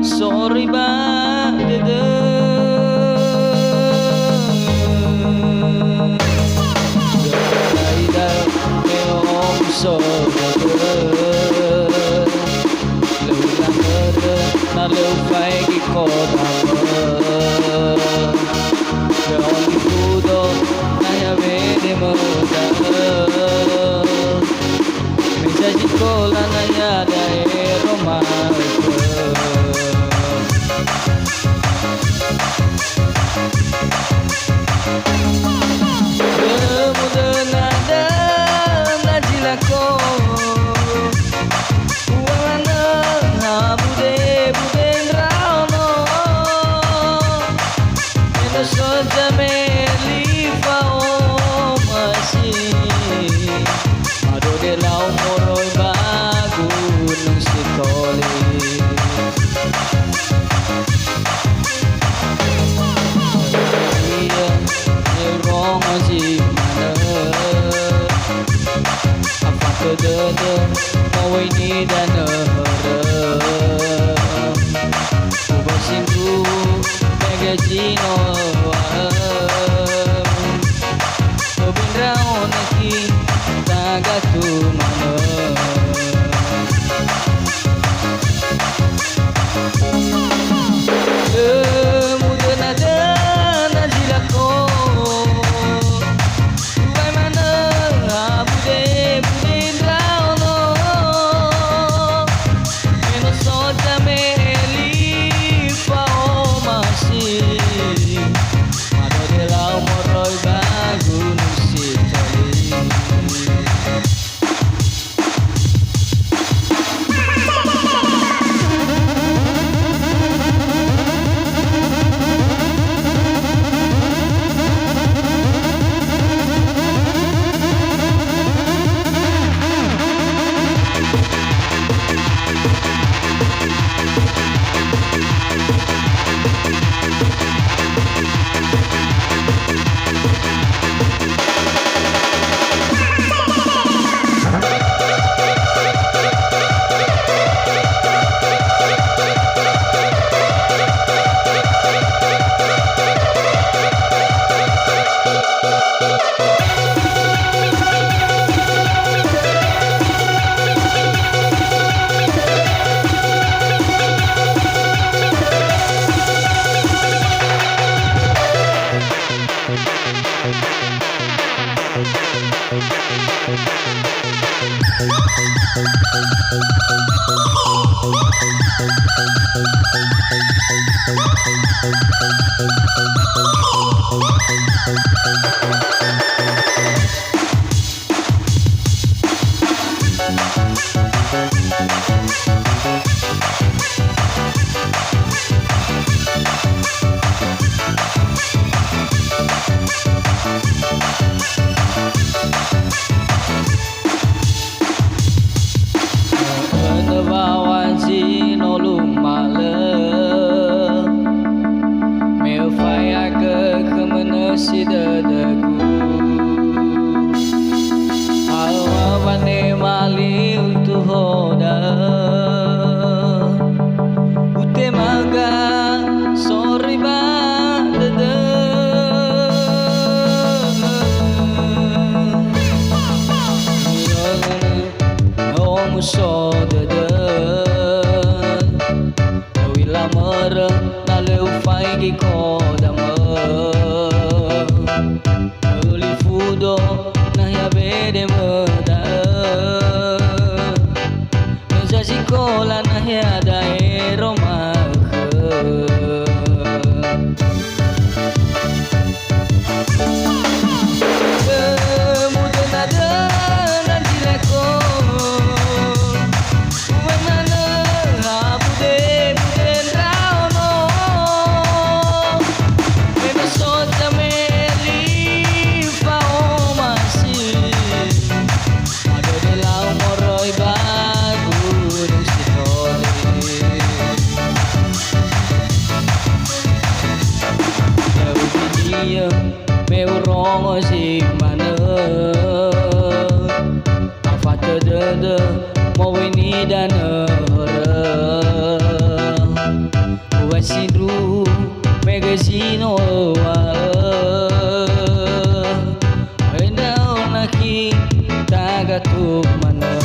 Sorry ba dede Gaida me om so dede Lưu la mơ na lưu phải cái cô đàm mơ Rồi đi tu đô na ya về để mơ đơ Mình sẽ chỉ cô la na ya đại Roma Mau ini dan Ubasindu Megajino Obindrao naki Tagatu mana Kemudian ada Najilako Ubai mana Bude muso deden wila mere na leu fai ki ko dama uli fudo na ya bede meda meza sikola na ya daero meu rongo si mana afata de mo ini dan wasidru magazino enda naki tagatuk mana